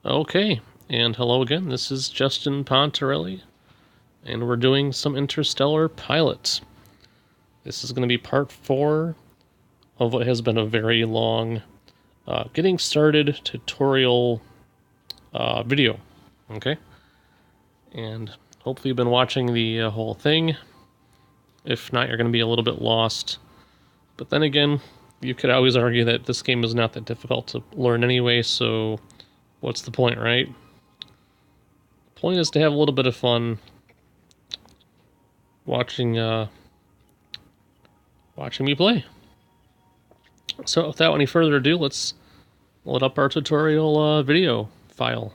Okay, and hello again. This is Justin Pontarelli, and we're doing some Interstellar pilots. This is going to be part 4 of what has been a very long getting started tutorial video. Okay, and hopefully you've been watching the whole thing. If not, you're going to be a little bit lost. But then again, you could always argue that this game is not that difficult to learn anyway, so what's the point, right? The point is to have a little bit of fun watching watching me play. So without any further ado, let's load up our tutorial video file.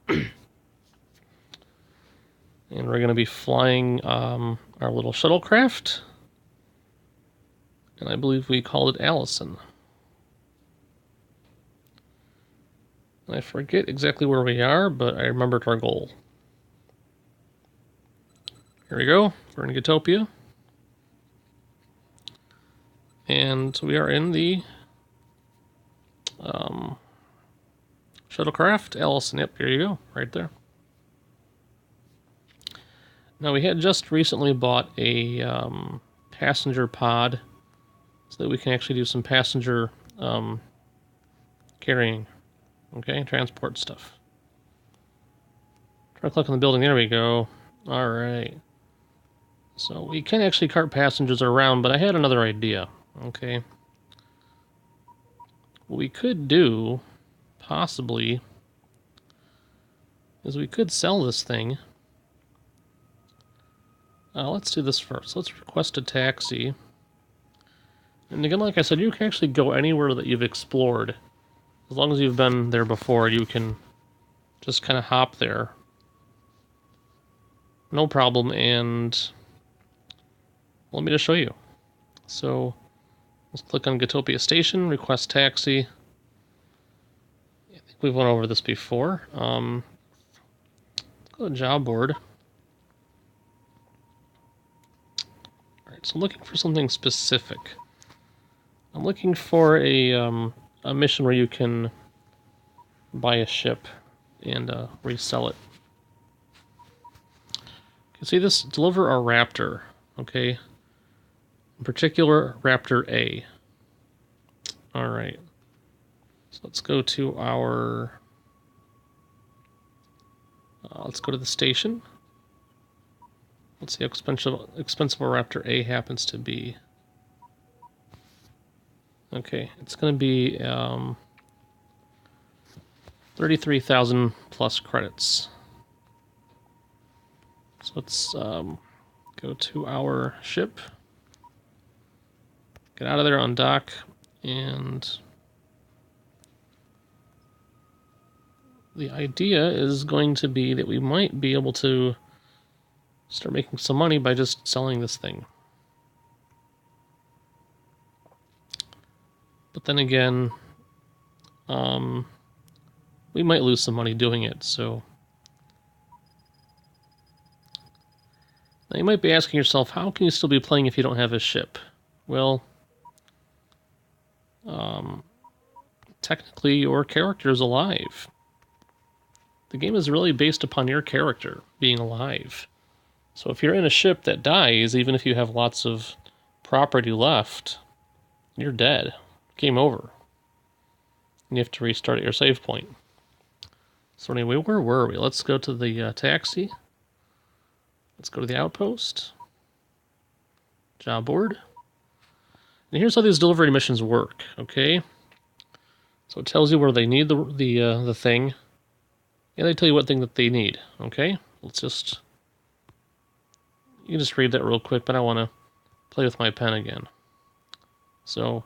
And we're going to be flying our little shuttlecraft. And I believe we called it Allison. And I forget exactly where we are, but I remembered our goal. Here we go. We're in Utopia. And we are in the shuttlecraft. Allison, yep, here you go. Right there. Now, we had just recently bought a passenger pod so that we can actually do some passenger carrying. Okay, transport stuff. Try to click on the building. There we go. Alright. So we can actually cart passengers around, but I had another idea. Okay. What we could do, possibly, is we could sell this thing. Let's do this first. Let's request a taxi. And again, like I said, you can actually go anywhere that you've explored. As long as you've been there before, you can just kind of hop there. No problem, and let me just show you. So, let's click on Utopia Station, request taxi. I think we've went over this before. Let's go to job board. Alright, so I'm looking for something specific. I'm looking for a mission where you can buy a ship and resell it. You see this? Deliver a Raptor, okay? In particular, Raptor A. Alright. So let's go to our... let's go to the station. Let's see how expensive a Raptor A happens to be. Okay, it's going to be 33,000 plus credits. So let's go to our ship, get out of there, undock, and the idea is going to be that we might be able to start making some money by just selling this thing. But then again, we might lose some money doing it, so... Now you might be asking yourself, how can you still be playing if you don't have a ship? Well, technically your character is alive. The game is really based upon your character being alive. So if you're in a ship that dies, even if you have lots of property left, you're dead. Game over. And you have to restart at your save point. So anyway, where were we? Let's go to the taxi. Let's go to the outpost. Job board. And here's how these delivery missions work, okay? So it tells you where they need the thing. And they tell you what thing that they need, okay? Let's just... You can just read that real quick, but I want to play with my pen again. So,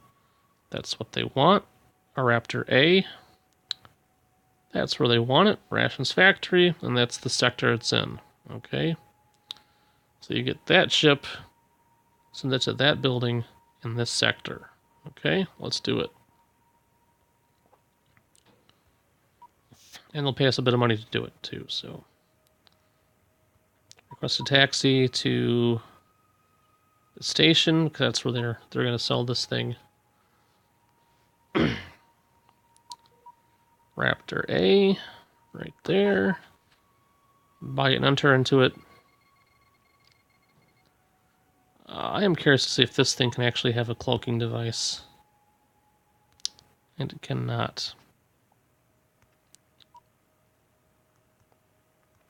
that's what they want. A Raptor A. That's where they want it. Rations Factory, and that's the sector it's in, okay? So you get that ship, send it to that building in this sector. Okay, let's do it. And they'll pay us a bit of money to do it too, so. Request a taxi to the station, because that's where they're going to sell this thing. Raptor A, right there. Buy it and enter into it. I am curious to see if this thing can actually have a cloaking device. And it cannot.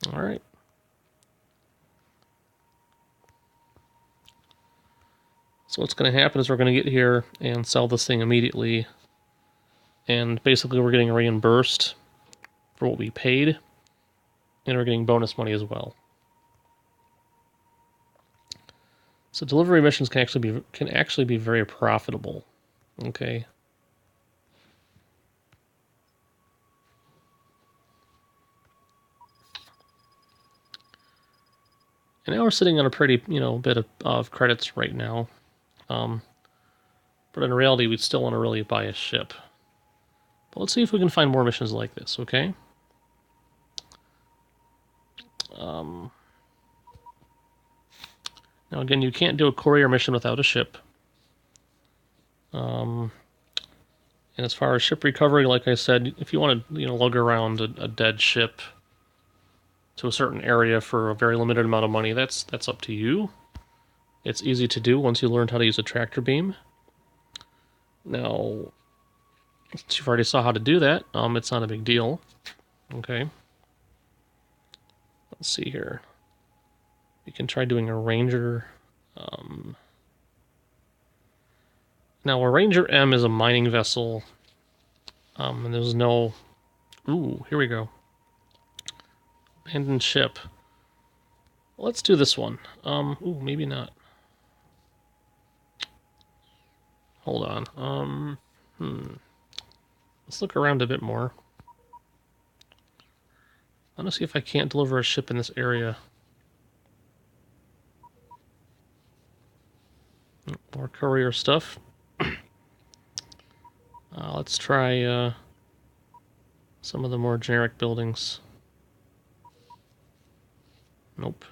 Alright. So what's going to happen is we're going to get here and sell this thing immediately. And basically we're getting reimbursed for what we paid. And we're getting bonus money as well. So delivery missions can actually be very profitable. Okay. And now we're sitting on a pretty, bit of credits right now. But in reality, we'd still want to really buy a ship. But let's see if we can find more missions like this, okay? Now again, you can't do a courier mission without a ship. And as far as ship recovery, like I said, if you want to, lug around a dead ship to a certain area for a very limited amount of money, that's up to you. It's easy to do once you learned how to use a tractor beam. Now, you've already saw how to do that. It's not a big deal. Okay. Let's see here. You can try doing a Ranger. Now, a Ranger M is a mining vessel. And there's no... Ooh, here we go. Abandoned ship. Let's do this one. Ooh, maybe not. Hold on. Let's look around a bit more. I want to see if I can't deliver a ship in this area. More courier stuff. Let's try some of the more generic buildings. Nope.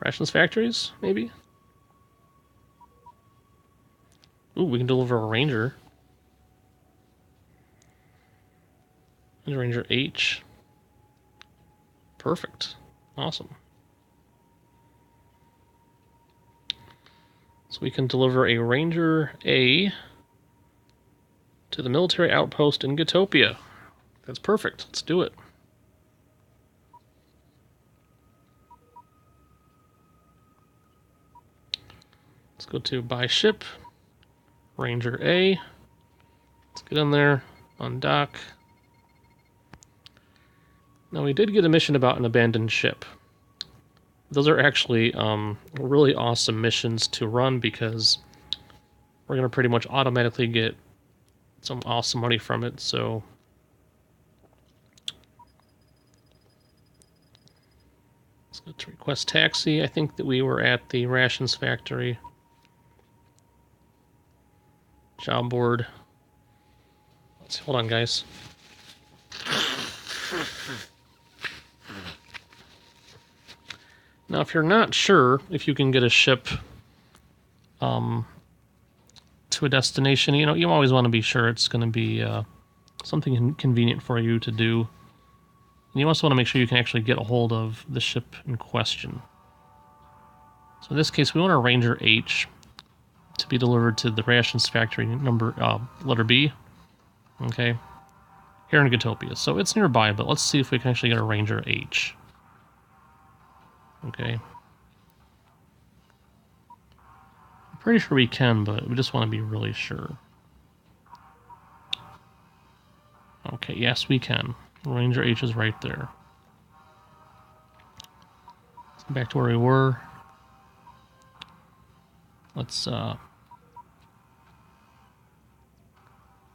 Rations factories, maybe? Ooh, we can deliver a Ranger. Ranger H. Perfect. Awesome. So we can deliver a Ranger A to the military outpost in Gitopia. That's perfect. Let's do it. Let's go to buy ship. Ranger A. Let's get in there. Undock. Now we did get a mission about an abandoned ship. Those are actually really awesome missions to run because we're going to pretty much automatically get some awesome money from it, so... Let's go to request taxi. I think that we were at the rations factory. Job board. Let's see, hold on, guys. Now, if you're not sure if you can get a ship to a destination, you always want to be sure it's going to be something convenient for you to do. And you also want to make sure you can actually get a hold of the ship in question. So in this case, we want our Ranger H to be delivered to the rations factory letter B. Okay. Here in Gitopia. So it's nearby, but let's see if we can actually get a Ranger H. Okay. I'm pretty sure we can, but we just want to be really sure. Okay, yes, we can. Ranger H is right there. Let's go back to where we were. Let's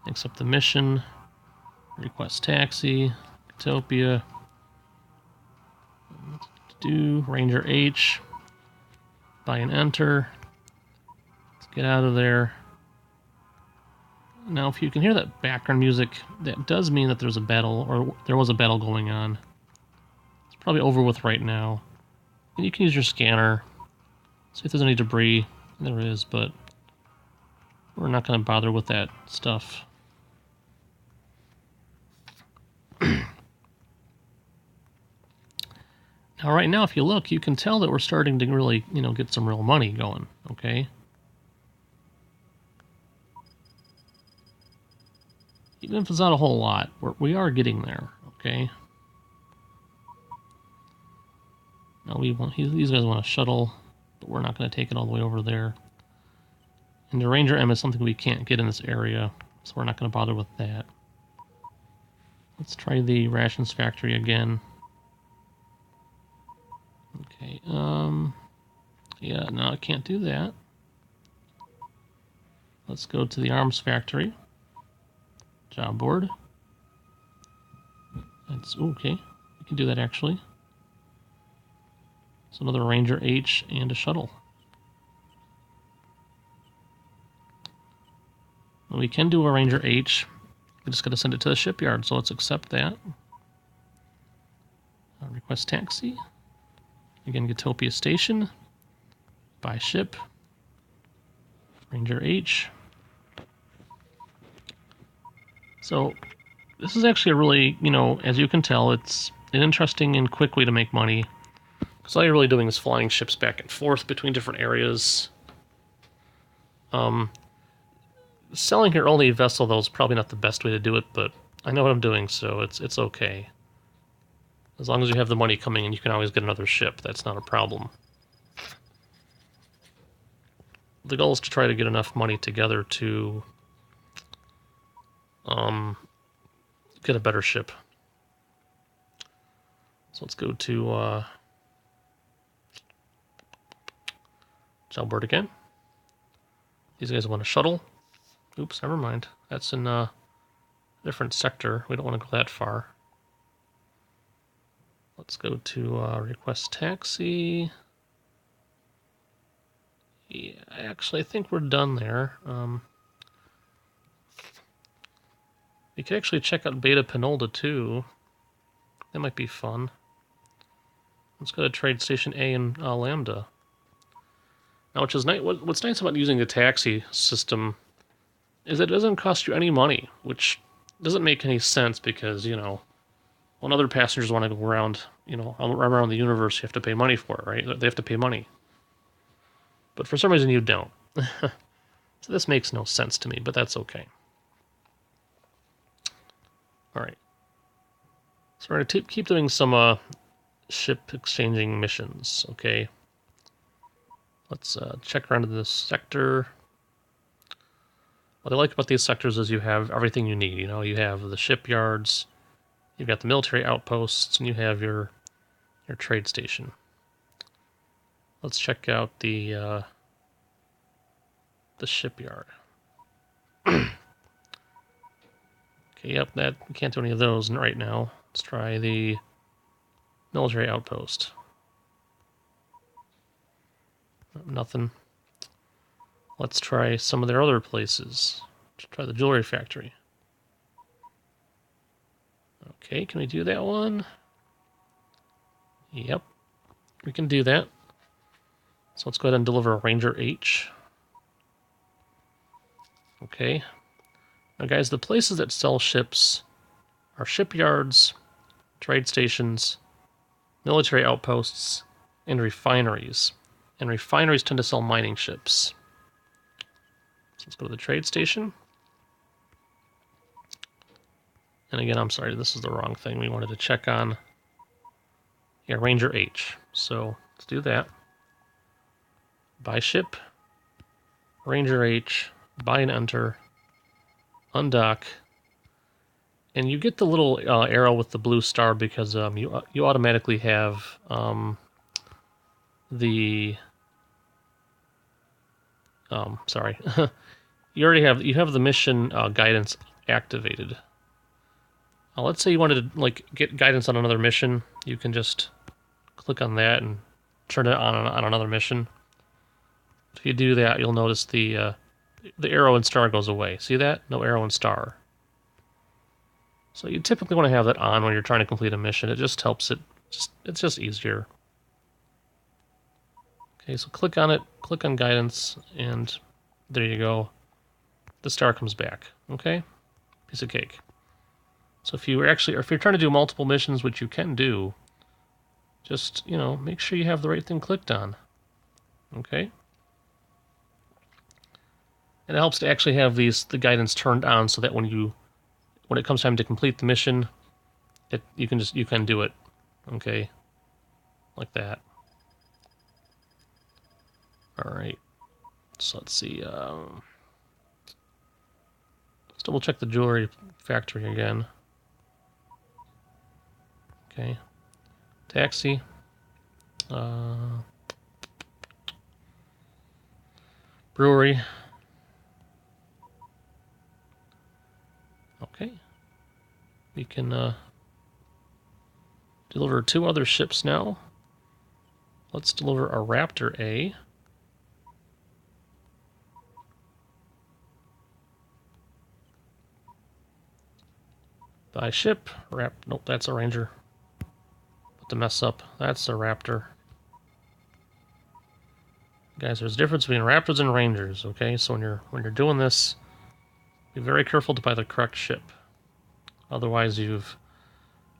accept the mission. Request taxi. Utopia. Do Ranger H. Buy and enter. Let's get out of there. Now, if you can hear that background music, that does mean that there's a battle, or there was a battle going on. It's probably over with right now. And you can use your scanner. See if there's any debris. There is, but we're not going to bother with that stuff. Now, right now, if you look, you can tell that we're starting to really, get some real money going, okay? Even if it's not a whole lot, we are getting there, okay? Now, these guys want a shuttle, but we're not going to take it all the way over there. And the Ranger M is something we can't get in this area, so we're not going to bother with that. Let's try the rations factory again. Okay, yeah, no, I can't do that. Let's go to the arms factory. Job board. That's okay. We can do that actually. So another Ranger H and a shuttle. Well, we can do a Ranger H. We just got to send it to the shipyard, so let's accept that. Request taxi. Again, Utopia Station. Buy ship. Ranger H. So this is actually a really, as you can tell, it's an interesting and quick way to make money. Because all you're really doing is flying ships back and forth between different areas. Selling your only vessel, though, is probably not the best way to do it, but I know what I'm doing, so it's okay. As long as you have the money coming in, you can always get another ship. That's not a problem. The goal is to try to get enough money together to get a better ship. So let's go to job board again. These guys want a shuttle. Oops, never mind. That's in a different sector. We don't want to go that far. Let's go to request taxi. Yeah, actually, I think we're done there. We could actually check out Beta Pinolda too. That might be fun. Let's go to Trade Station A in Lambda. Now, which is nice. What's nice about using the taxi system is it doesn't cost you any money, which doesn't make any sense because, when other passengers want to go around, around the universe, you have to pay money for it, right? They have to pay money. But for some reason, you don't. So this makes no sense to me, but that's okay. All right. So we're going to keep doing some ship exchanging missions, okay? Let's check around in this sector. What I like about these sectors is you have everything you need. You have the shipyards, you've got the military outposts, and you have your trade station. Let's check out the shipyard. Okay, yep, we can't do any of those right now. Let's try the military outpost. Nothing. Let's try some of their other places. Let's try the jewelry factory. Okay, can we do that one? Yep, we can do that. So let's go ahead and deliver a Ranger H. Okay. Now guys, the places that sell ships are shipyards, trade stations, military outposts, and refineries. And refineries tend to sell mining ships. So let's go to the trade station. And again, I'm sorry, this is the wrong thing. We wanted to check on Ranger H. So let's do that. Buy ship, Ranger H, buy and enter, undock, and you get the little arrow with the blue star because you automatically have sorry, you have the mission guidance activated. Let's say you wanted to get guidance on another mission, you can just click on that and turn it on another mission. If you do that, you'll notice the arrow and star goes away. See that? No arrow and star. So you typically want to have that on when you're trying to complete a mission. It just helps it. It's just easier. Okay, so click on it, click on guidance, and there you go. The star comes back. Okay? Piece of cake. So if you're trying to do multiple missions, which you can do, Just, you know, make sure you have the right thing clicked on. Okay? And it helps to actually have the guidance turned on so that when it comes time to complete the mission, you can do it. Okay? Like that. Alright. So let's see. Let's double check the jewelry factory again. Okay. Taxi. Brewery. Okay. We can deliver 2 other ships now. Let's deliver a Raptor A. Buy ship. Nope, that's a Ranger. Put the mess up. That's a Raptor. Guys, there's a difference between Raptors and Rangers, okay? So when you're doing this, be very careful to buy the correct ship. Otherwise, you've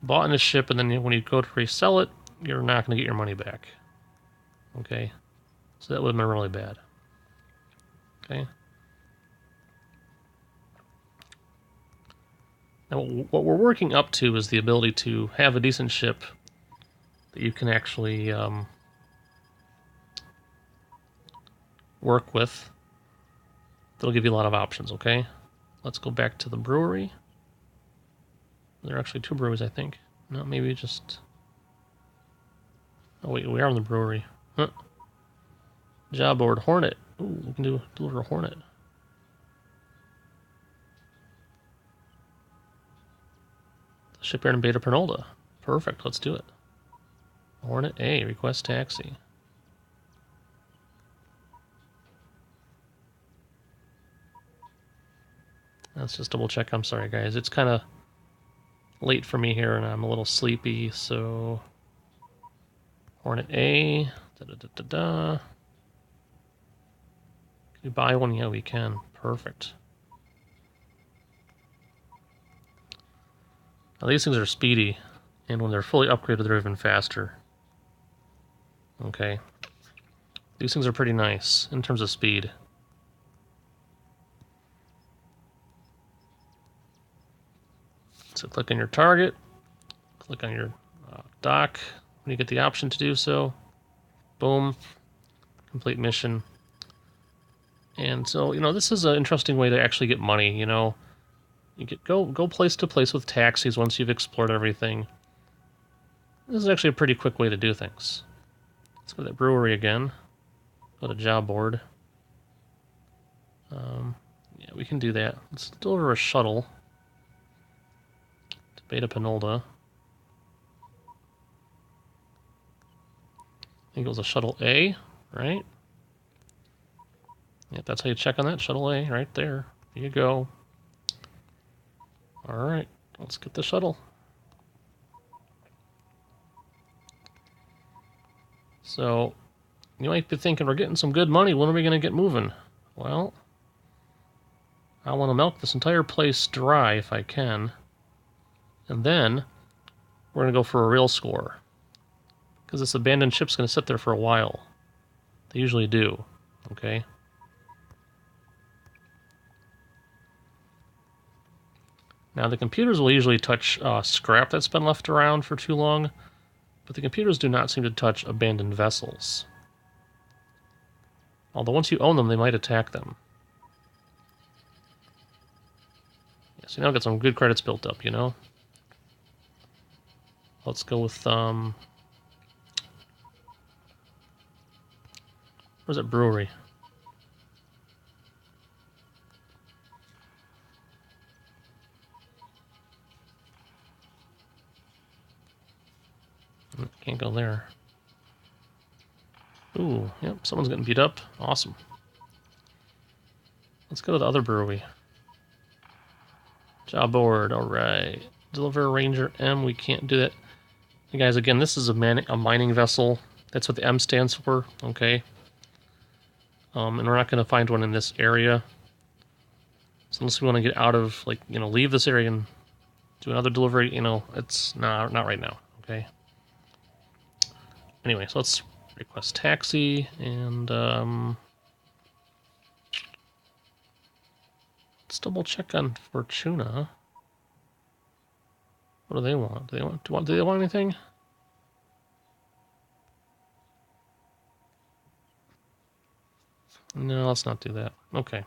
bought in a ship, and then when you go to resell it, you're not going to get your money back. Okay? So that would have been really bad. Okay? Now, what we're working up to is the ability to have a decent ship that you can actually work with. That'll give you a lot of options, okay? Let's go back to the brewery. There are actually 2 breweries, I think. No, maybe just... Oh, wait, we are in the brewery. Huh. Job board, Hornet. Ooh, we can deliver a Hornet. Shipyard in Beta Pernolda. Perfect, let's do it. Hornet A, request taxi. Let's just double check. I'm sorry, guys. It's kind of late for me here, and I'm a little sleepy, so... Hornet A. Da-da-da-da-da. Can we buy one? Yeah, we can. Perfect. Now, these things are speedy, and when they're fully upgraded, they're even faster. Okay. These things are pretty nice in terms of speed. So click on your target, click on your dock when you get the option to do so. Boom. Complete mission. And so, you know, this is an interesting way to actually get money, you know. You go place to place with taxis once you've explored everything. This is actually a pretty quick way to do things. Let's go to that brewery again. Go to job board. Yeah, we can do that. Let's deliver a shuttle to Beta Pernolda. I think it was a shuttle A, right? Yeah, that's how you check on that. Shuttle A, right there. There you go. Alright, let's get the shuttle. So, you might be thinking, we're getting some good money, when are we going to get moving? Well, I want to milk this entire place dry if I can. And then, we're going to go for a real score. Because this abandoned ship's going to sit there for a while. They usually do, okay? Now, the computers will usually touch scrap that's been left around for too long, but the computers do not seem to touch abandoned vessels. Although once you own them, they might attack them. Yeah, so now get some good credits built up, you know? Let's go with, where's that brewery? Can't go there. Ooh, yep, someone's getting beat up. Awesome. Let's go to the other brewery. Job board, alright. Deliver Ranger M, we can't do that. Hey guys, again, this is a mining vessel. That's what the M stands for, okay? And we're not going to find one in this area. So unless we want to get out of, like, you know, leave this area and do another delivery, you know, it's not right now, okay? Anyway, so let's request taxi, and let's double check on Fortuna. What do they want? Do they want anything? No, let's not do that. Okay.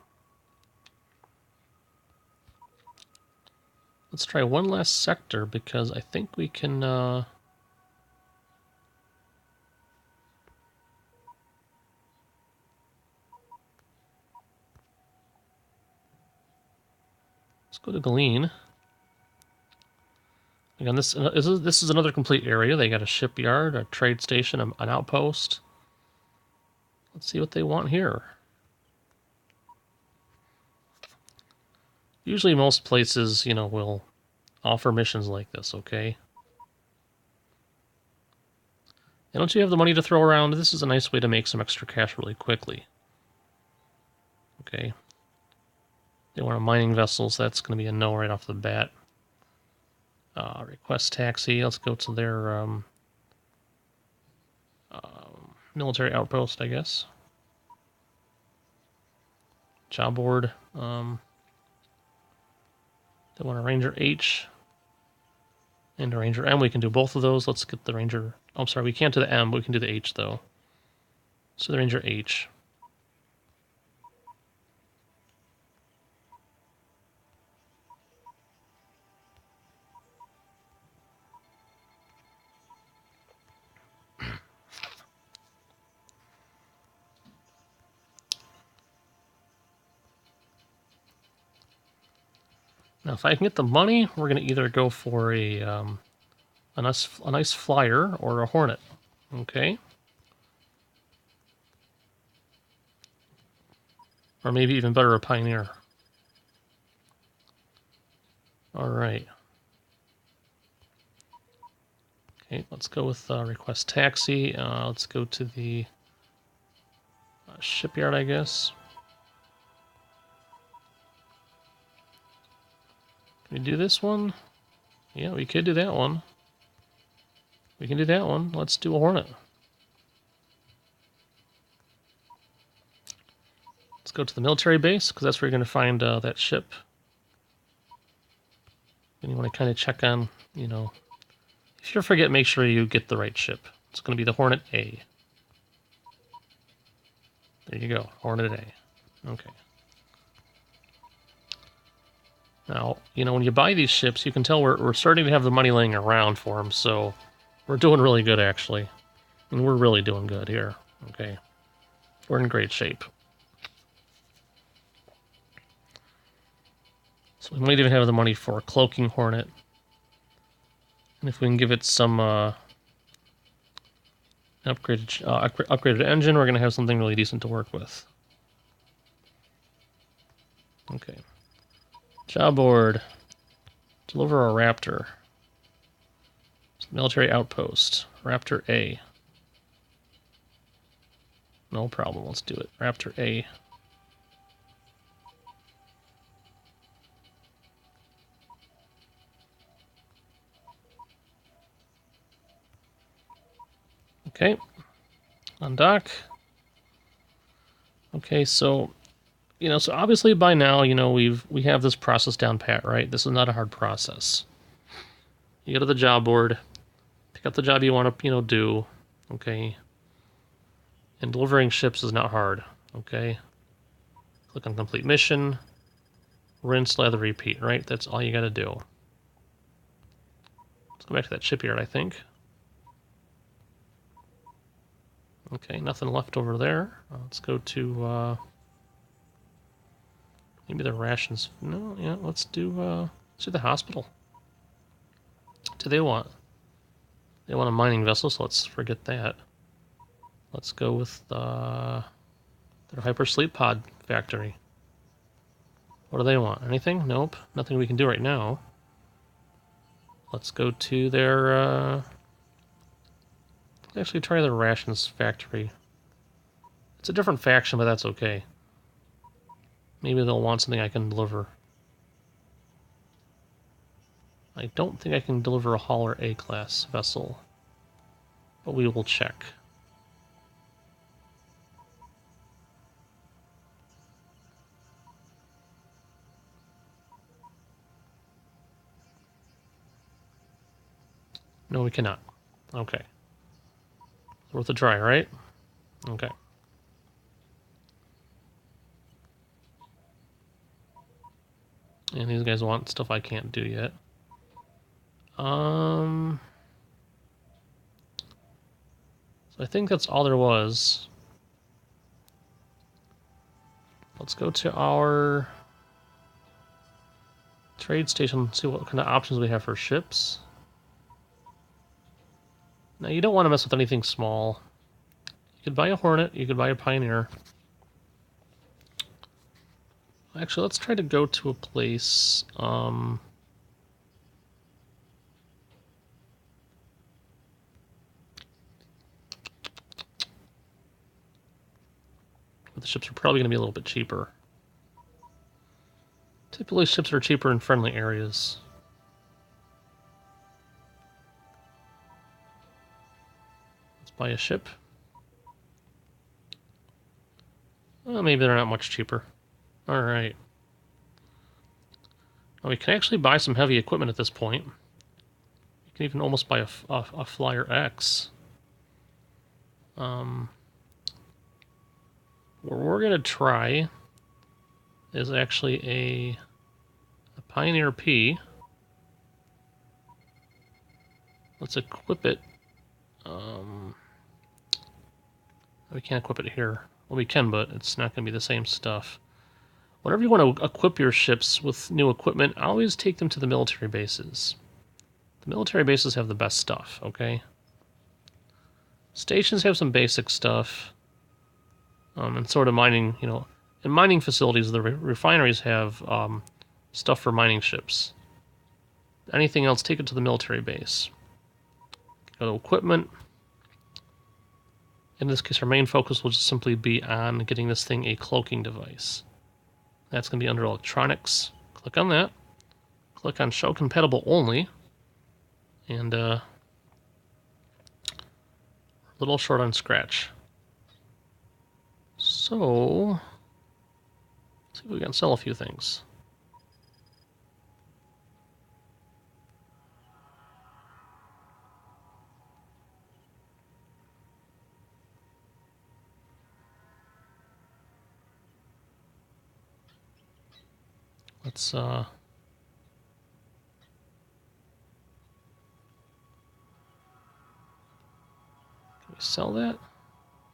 Let's try one last sector, because I think we can, let's go to Galeen. Again, this is another complete area. They got a shipyard, a trade station, an outpost. Let's see what they want here. Usually most places, you know, will offer missions like this, okay? And don't you have the money to throw around? This is a nice way to make some extra cash really quickly. Okay. They want a mining vessel, so that's going to be a no right off the bat. Request taxi. Let's go to their military outpost, I guess. Job board. They want a Ranger H and a Ranger M. We can do both of those. Let's get the Ranger... Oh, I'm sorry, we can't do the M, but we can do the H, though. So the Ranger H. Now, if I can get the money, we're going to either go for a nice flyer or a Hornet. Okay? Or maybe even better, a Pioneer. Alright. Okay, let's go with request taxi. Let's go to the shipyard, I guess. Can we do this one? Yeah, we could do that one. We can do that one. Let's do a Hornet. Let's go to the military base, because that's where you're going to find that ship. And you want to kind of check on, you know, if you forget, make sure you get the right ship. It's going to be the Hornet A. There you go, Hornet A. Okay. Now, you know, when you buy these ships, you can tell we're starting to have the money laying around for them, so we're doing really good, actually. And we're really doing good here, okay? We're in great shape. So we might even have the money for a cloaking Hornet. And if we can give it some upgraded engine, we're going to have something really decent to work with. Okay. Job board. Deliver a Raptor. Military outpost. Raptor A. No problem, let's do it. Raptor A. Okay. Undock. Okay, so so obviously by now, we have this process down pat, right? This is not a hard process. You go to the job board, pick up the job you want to, do, okay? And delivering ships is not hard, okay? Click on complete mission, rinse, lather, repeat, right? That's all you got to do. Let's go back to that shipyard, I think. Okay, nothing left over there. Let's go to maybe the rations. No, yeah, let's do the hospital. What do they want? They want a mining vessel, so let's forget that. Let's go with their hypersleep pod factory. What do they want? Anything? Nope. Nothing we can do right now. Let's go to their let's actually try the rations factory. It's a different faction, but that's okay. Maybe they'll want something I can deliver. I don't think I can deliver a hauler A-class vessel. but we will check. No, we cannot. Okay. It's worth a try, right? Okay. And these guys want stuff I can't do yet. So I think that's all there was. Let's go to our trade station, see what kind of options we have for ships. Now, you don't want to mess with anything small. You could buy a Hornet, you could buy a Pioneer. Actually, let's try to go to a place... the ships are probably going to be a little bit cheaper. Typically, ships are cheaper in friendly areas. Let's buy a ship. Well, maybe they're not much cheaper. Alright. Well, we can actually buy some heavy equipment at this point. You can even almost buy a Flyer X. What we're going to try is actually a Pioneer P. Let's equip it. We can't equip it here. Well, we can, but it's not going to be the same stuff. Whenever you want to equip your ships with new equipment, always take them to the military bases. The military bases have the best stuff, okay? Stations have some basic stuff. And sort of mining, you know, in mining facilities, the refineries have stuff for mining ships. Anything else, take it to the military base. Go to equipment. In this case, our main focus will just simply be on getting this thing a cloaking device. That's going to be under electronics. Click on that. Click on show compatible only. And a little short on scratch. So, let's see if we can sell a few things. Let's, can we sell that?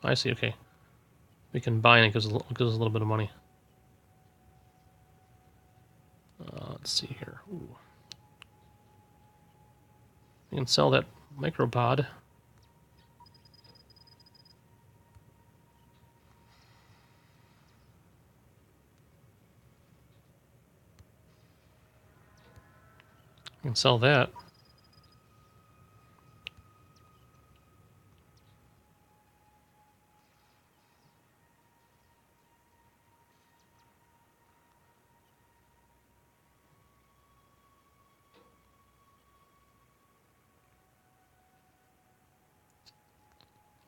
I see, okay. We can buy and it gives us a little bit of money. Let's see here. Ooh. We can sell that micropod. We can sell that.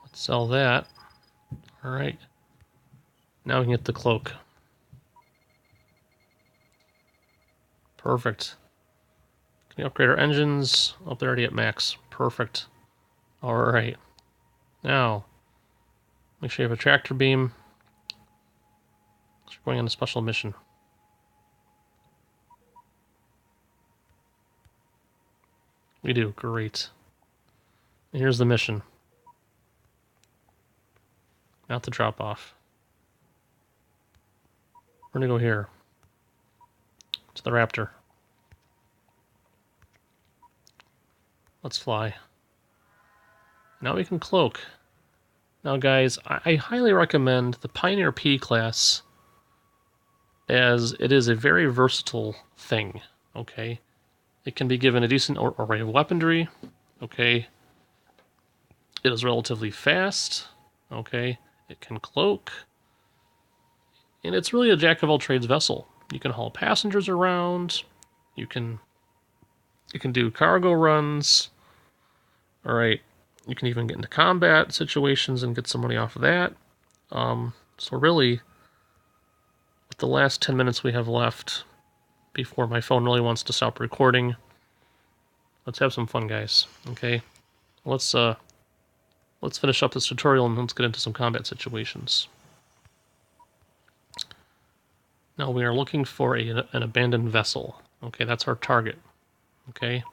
Let's sell that. All right. Now we can get the cloak. Perfect. Can we upgrade our engines? Oh, they're already at max. Perfect. All right. Now, make sure you have a tractor beam. We're going on a special mission. We do. Great. And here's the mission. Not the drop off. We're going to go here. To the Raptor. Let's fly. Now we can cloak. Now guys, I highly recommend the Pioneer P class, as it is a very versatile thing, okay? It can be given a decent array of weaponry, okay? It is relatively fast, okay? It can cloak. And it's really a jack-of-all-trades vessel. You can haul passengers around. You can do cargo runs. All right, You can even get into combat situations and get some money off of that. So really, with the last 10 minutes we have left before my phone really wants to stop recording, let's have some fun, guys. Okay, let's finish up this tutorial and let's get into some combat situations. Now we are looking for an abandoned vessel. Okay, that's our target. Okay,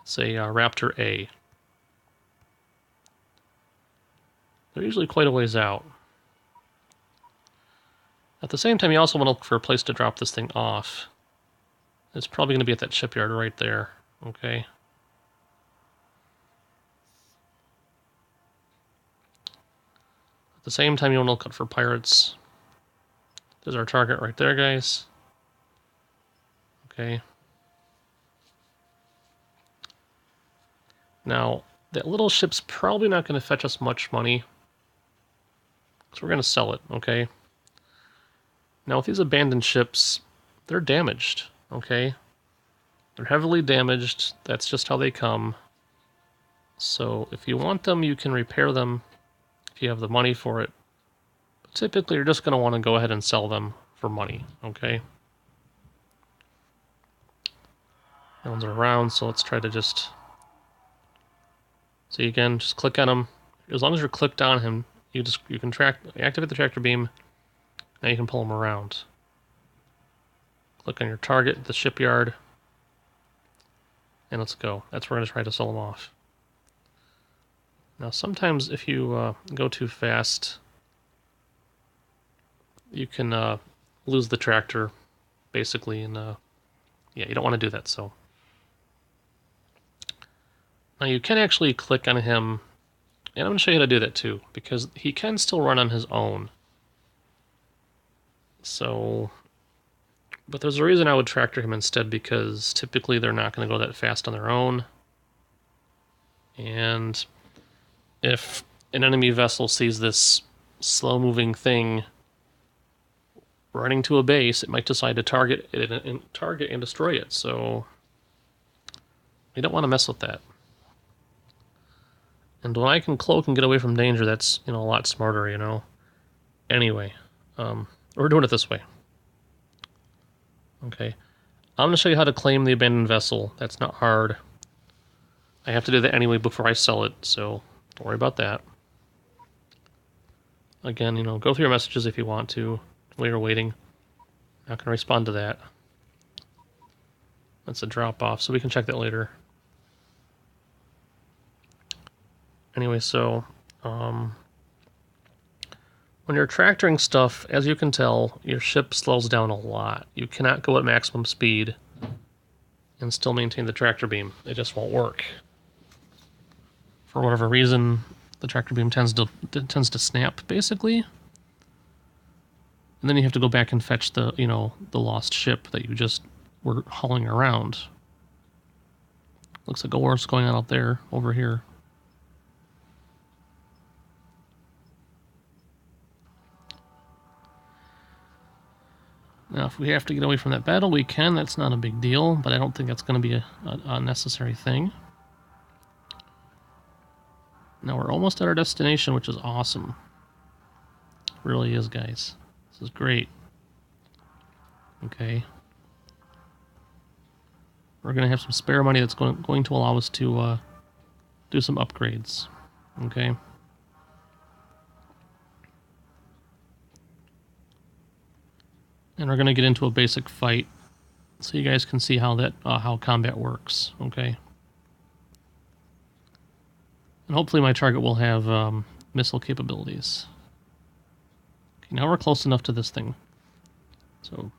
it's a Raptor A. They're usually quite a ways out. At the same time, you also want to look for a place to drop this thing off. It's probably going to be at that shipyard right there. Okay. At the same time, you want to look out for pirates. There's our target right there, guys. Okay. Now, that little ship's probably not going to fetch us much money, so we're going to sell it, okay? Now, with these abandoned ships, they're damaged, okay? They're heavily damaged. That's just how they come. So, if you want them, you can repair them if you have the money for it. But typically, you're just going to want to go ahead and sell them for money, okay? That one's around, so let's try to just... So again, just click on him. As long as you're clicked on him, you can activate the tractor beam. Now you can pull him around. Click on your target, the shipyard, and let's go. That's where we're going to try to sell him off. Now sometimes if you go too fast, you can lose the tractor, basically, and yeah, you don't want to do that, so... Now you can actually click on him, and I'm going to show you how to do that too, because he can still run on his own. So, but there's a reason I would tractor him instead, because typically they're not going to go that fast on their own. And if an enemy vessel sees this slow-moving thing running to a base, it might decide to target and destroy it. So we don't want to mess with that. And when I can cloak and get away from danger, that's, a lot smarter, Anyway, we're doing it this way. Okay. I'm going to show you how to claim the abandoned vessel. That's not hard. I have to do that anyway before I sell it, so don't worry about that. Again, go through your messages if you want to while you're waiting. Not going to respond to that. That's a drop-off, so we can check that later. Anyway, so when you're tractoring stuff, as you can tell, your ship slows down a lot. You cannot go at maximum speed and still maintain the tractor beam. It just won't work. For whatever reason, the tractor beam tends to snap, basically. And then you have to go back and fetch the, the lost ship that you just were hauling around. Looks like a war's going on out there, over here. Now, if we have to get away from that battle, we can. That's not a big deal, but I don't think that's going to be a necessary thing. Now, we're almost at our destination, which is awesome. It really is, guys. This is great. Okay. We're going to have some spare money that's going to allow us to do some upgrades. Okay. And we're going to get into a basic fight so you guys can see how how combat works, okay? And hopefully my target will have missile capabilities. Okay, now we're close enough to this thing. So,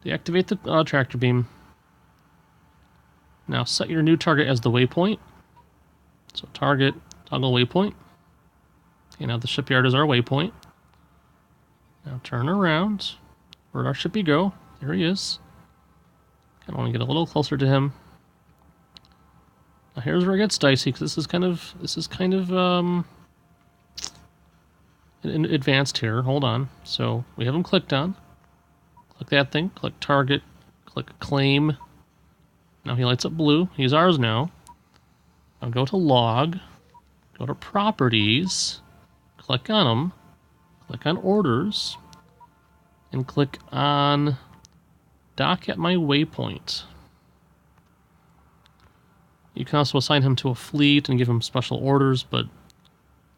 deactivate the tractor beam. Now set your new target as the waypoint. So target, toggle waypoint. Okay, now the shipyard is our waypoint. Now turn around. Where'd our shippy go? There he is. I want to get a little closer to him. Now here's where it gets dicey, because this is kind of advanced here. Hold on. So we have him clicked on. Click that thing. Click target. Click claim. Now he lights up blue. He's ours now. Now go to log, go to properties, click on them, click on orders, and click on dock at my waypoint. You can also assign him to a fleet and give him special orders, but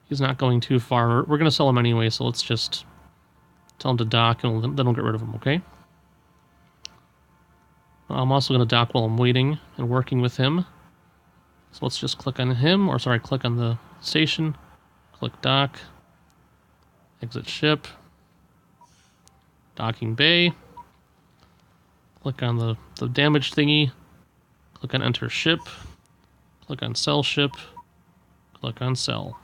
he's not going too far. We're going to sell him anyway, so let's just tell him to dock, and then we'll get rid of him, okay? I'm also going to dock while I'm waiting and working with him. So let's just click on him, or sorry, click on the station, click dock, exit ship, docking bay, click on the damage thingy, click on enter ship, click on sell ship, click on sell.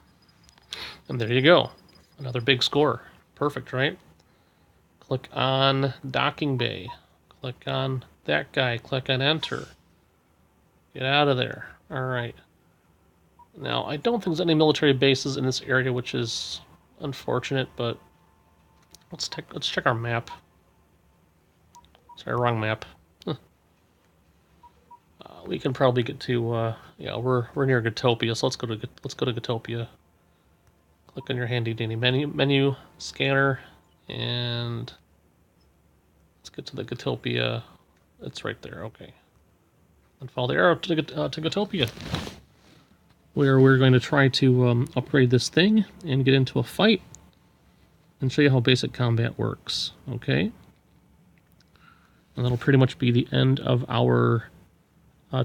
And there you go. Another big score. Perfect, right? Click on docking bay, click on that guy, click on enter. Get out of there. Alright. Now, I don't think there's any military bases in this area, which is unfortunate, but let's check our map. Sorry, wrong map. We can probably get to yeah, we're near Gatopia, so let's go to Gatopia. Click on your handy dandy menu scanner, and let's get to the Gatopia. It's right there. Okay. And follow the arrow to Gatopia, where we're going to try to upgrade this thing and get into a fight and show you how basic combat works. Okay? And that'll pretty much be the end of our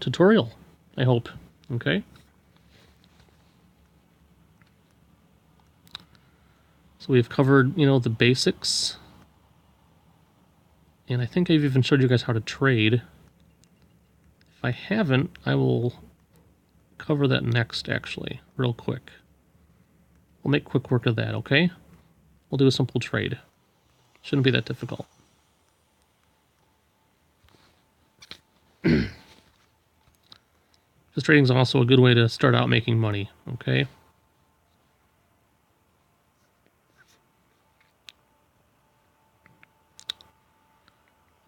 tutorial, I hope. Okay? So we've covered, you know, the basics. And I think I've even showed you guys how to trade. If I haven't, I will cover that next, actually, real quick. We'll make quick work of that, okay? We'll do a simple trade. Shouldn't be that difficult. Because trading is also a good way to start out making money, okay?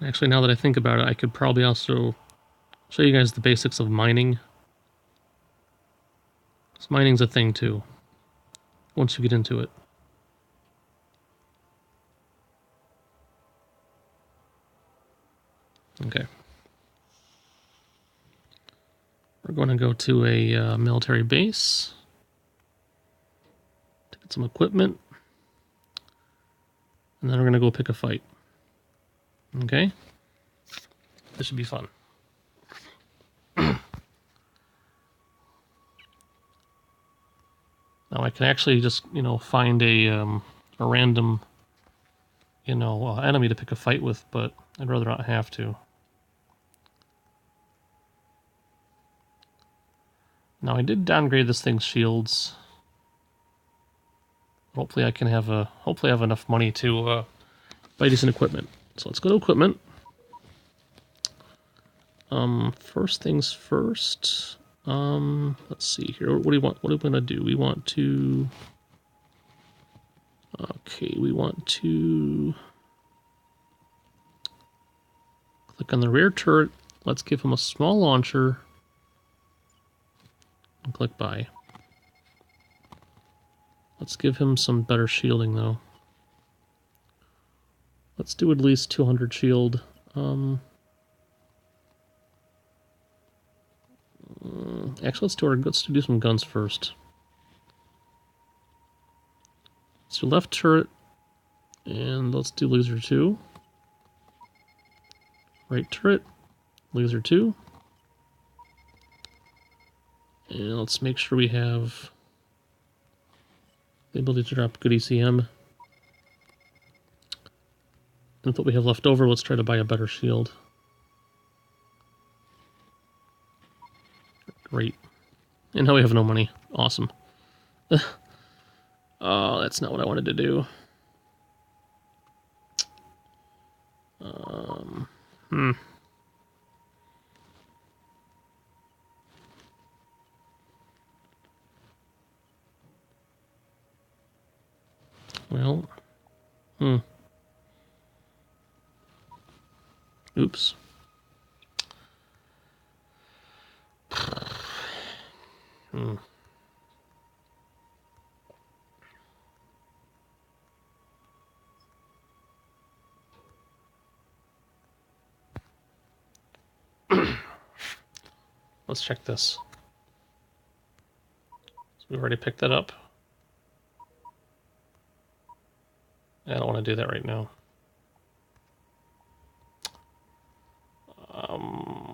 Actually, now that I think about it, I could probably also show you guys the basics of mining. Because mining's a thing too, once you get into it. Okay. We're going to go to a military base to get some equipment. And then we're going to go pick a fight. Okay? This should be fun. Now I can actually just, you know, find a random, you know, enemy to pick a fight with, but I'd rather not have to. Now I did downgrade this thing's shields. Hopefully I can have enough money to buy decent equipment. So let's go to equipment. First things first. Let's see here. What do we want? What are we gonna do? We want to. Okay, we want to click on the rear turret. Let's give him a small launcher. And click buy. Let's give him some better shielding though. Let's do at least 200 shield. Actually, let's do some guns first. Let's do left turret, and let's do laser 2. Right turret, laser 2. And let's make sure we have the ability to drop good ECM. And with what we have left over, let's try to buy a better shield. Great. And now we have no money. Awesome. Oh, that's not what I wanted to do. Well, oops. Hmm. Let's check this. So we've already picked that up. I don't want to do that right now.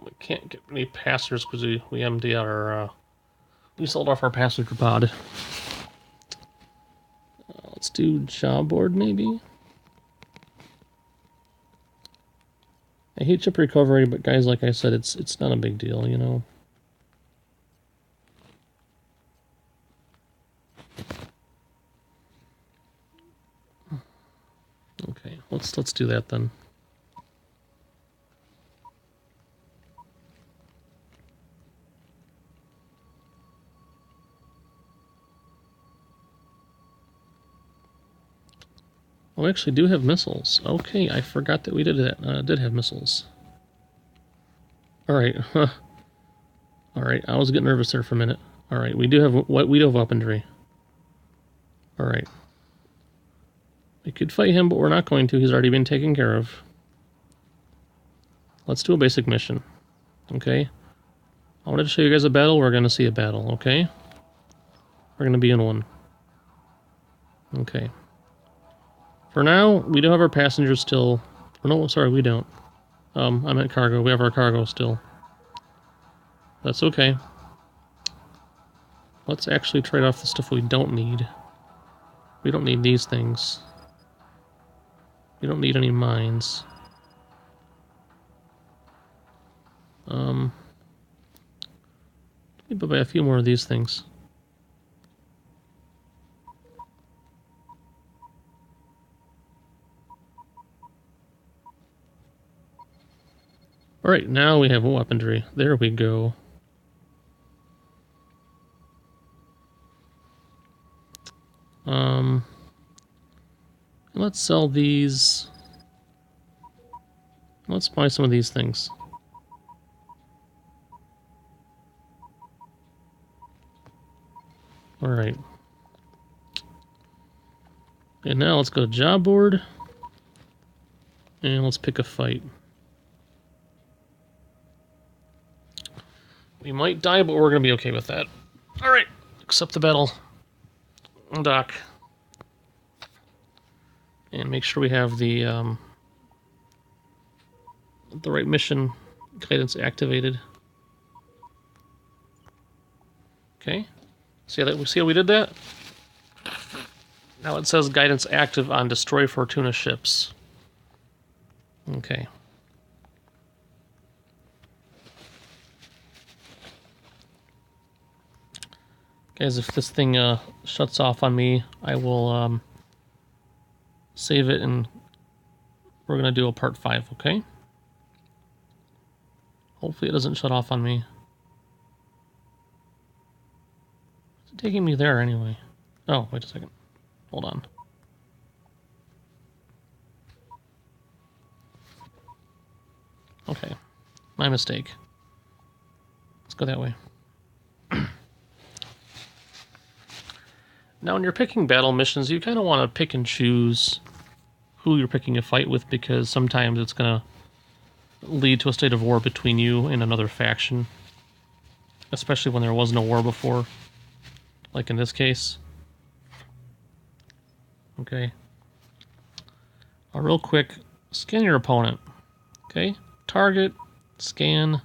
We can't get any passengers because we emptied our we sold off our passenger pod. Let's do job board maybe. I hate chip recovery, but guys, like I said, it's not a big deal, you know. Okay, let's do that then. Oh, we actually do have missiles. Okay, I forgot that we did that. Did have missiles. All right. All right. I was getting nervous there for a minute. All right. We do have weaponry. All right. We could fight him, but we're not going to. He's already been taken care of. Let's do a basic mission. Okay. I wanted to show you guys a battle. We're going to see a battle. Okay. We're going to be in one. Okay. For now, we do have our passengers still. Oh, no, sorry, we don't. I meant cargo. We have our cargo still. That's okay. Let's actually trade off the stuff we don't need. We don't need these things. We don't need any mines. Maybe buy a few more of these things. Alright, now we have weaponry. There we go. Let's sell these. Let's buy some of these things. Alright. And now let's go to job board. And let's pick a fight. We might die, but we're going to be okay with that. Alright, accept the battle. Dock. And make sure we have the right mission guidance activated. Okay. See how we did that? Now it says guidance active on Destroy Fortuna ships. Okay. Guys, if this thing shuts off on me, I will save it and we're going to do a part 5, okay? Hopefully it doesn't shut off on me. It's taking me there anyway. Oh, wait a second. Hold on. Okay. My mistake. Let's go that way. Now, when you're picking battle missions, you kind of want to pick and choose who you're picking a fight with, because sometimes it's going to lead to a state of war between you and another faction. Especially when there was no war before. Like in this case. Okay. Real quick, scan your opponent. Okay? Target, scan.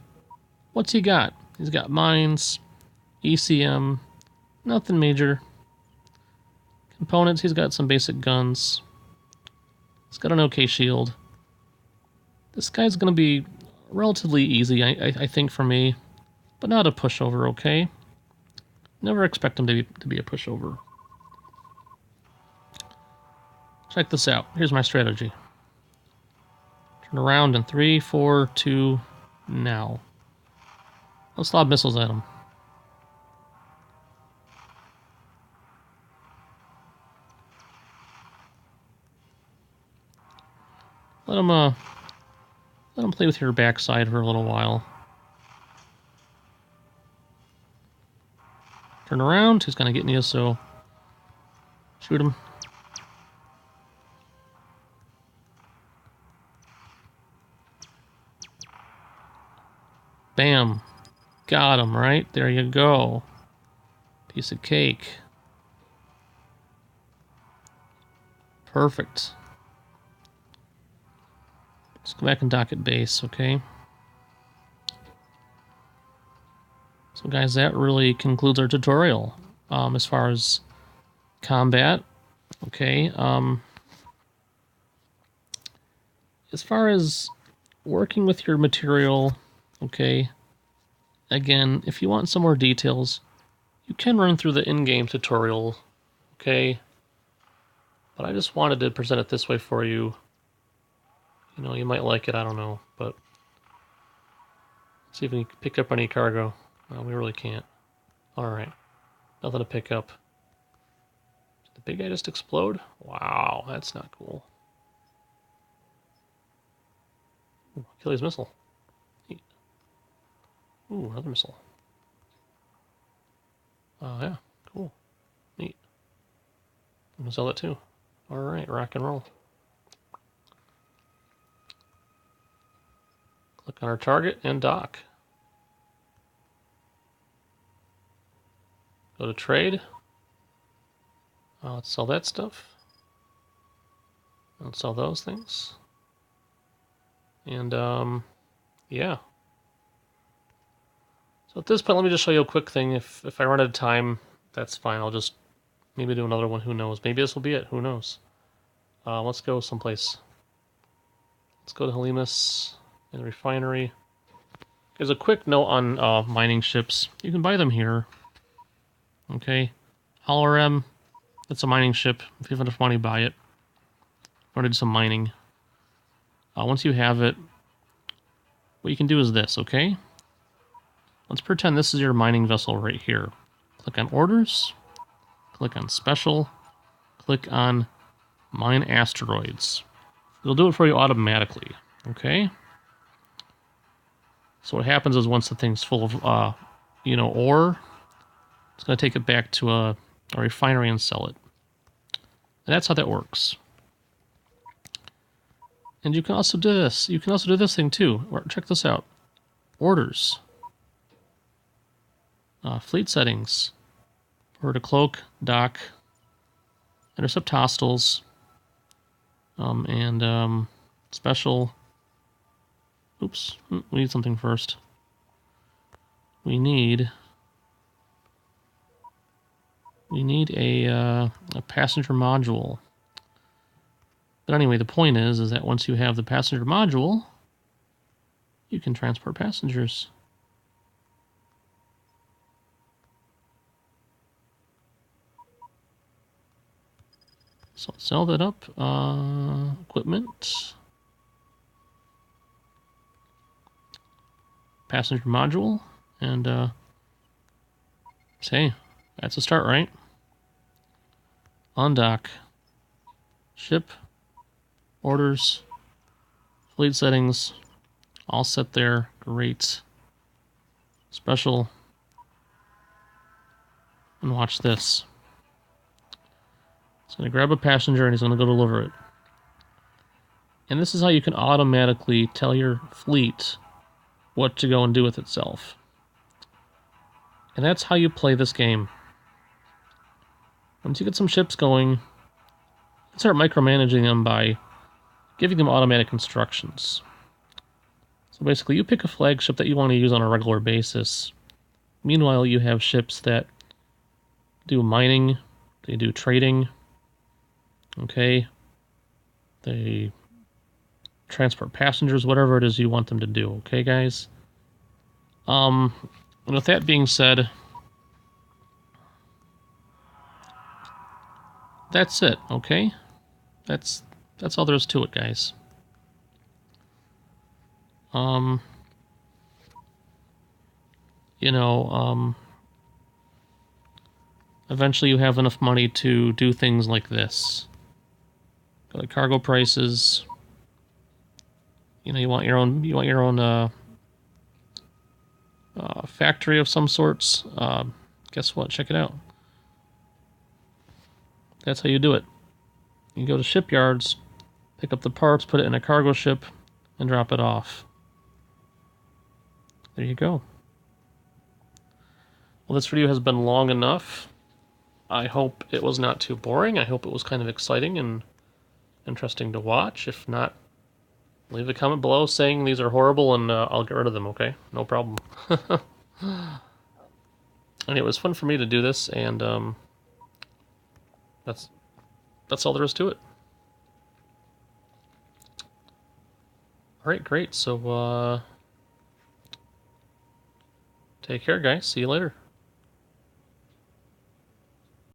What's he got? He's got mines, ECM, nothing major. Components, he's got some basic guns. He's got an okay shield. This guy's going to be relatively easy, I think, for me. But not a pushover, okay? Never expect him to be a pushover. Check this out. Here's my strategy. Turn around in 3, 4, 2, now. Let's lob missiles at him. Let him play with your backside for a little while. Turn around. He's gonna get you, so shoot him. Bam. Got him, right? There you go. Piece of cake. Perfect. Let's go back and dock at base, okay? So guys, that really concludes our tutorial as far as combat. Okay. As far as working with your material, okay, again, if you want some more details, you can run through the in-game tutorial, okay? But I just wanted to present it this way for you. You know, you might like it, I don't know, but see if we can pick up any cargo. No, we really can't. Alright. Nothing to pick up. Did the big guy just explode? Wow, that's not cool. Ooh, Achilles missile. Neat. Ooh, another missile. Oh, yeah. Cool. Neat. I'm gonna sell it too. Alright, rock and roll. Click on our target and dock. Go to trade. Let's sell that stuff. Let's sell those things. And, yeah. So at this point, let me just show you a quick thing. If I run out of time, that's fine. I'll just maybe do another one. Who knows? Maybe this will be it. Who knows? Let's go someplace. Let's go to Helimus and the refinery. There's a quick note on mining ships. You can buy them here. Okay. Holorem, it's a mining ship. If you have enough money, buy it. Or to do some mining. Once you have it, what you can do is this, okay? Let's pretend this is your mining vessel right here. Click on Orders. Click on Special. Click on Mine Asteroids. It'll do it for you automatically, okay? So what happens is once the thing's full of, ore, it's going to take it back to a refinery and sell it. And that's how that works. And you can also do this. You can also do this thing too. Check this out. Orders. Fleet settings. Or to cloak, dock, intercept hostiles, and special. Oops, we need something first. We need a passenger module. But anyway, the point is that once you have the passenger module, you can transport passengers. So let's sell that up. Equipment. Passenger module. And, say, that's a start, right? Undock. Ship. Orders. Fleet settings. All set there. Great. Special. And watch this. He's going to grab a passenger and he's going to go deliver it. And this is how you can automatically tell your fleet what to go and do with itself. And that's how you play this game. Once you get some ships going, you start micromanaging them by giving them automatic instructions. So basically, you pick a flagship that you want to use on a regular basis. Meanwhile, you have ships that do mining, they do trading, okay? They transport passengers, whatever it is you want them to do, okay, guys? And with that being said, that's it, okay? That's all there is to it, guys. Eventually you have enough money to do things like this. Go to cargo prices. You want your own factory of some sorts. guess what? Check it out. That's how you do it. You go to shipyards, pick up the parts, put it in a cargo ship, and drop it off. There you go. Well, this video has been long enough. I hope it was not too boring. I hope it was kind of exciting and interesting to watch. If not, leave a comment below saying these are horrible and I'll get rid of them, okay? No problem. And it was fun for me to do this, and that's all there is to it. Alright, great. So, take care, guys. See you later.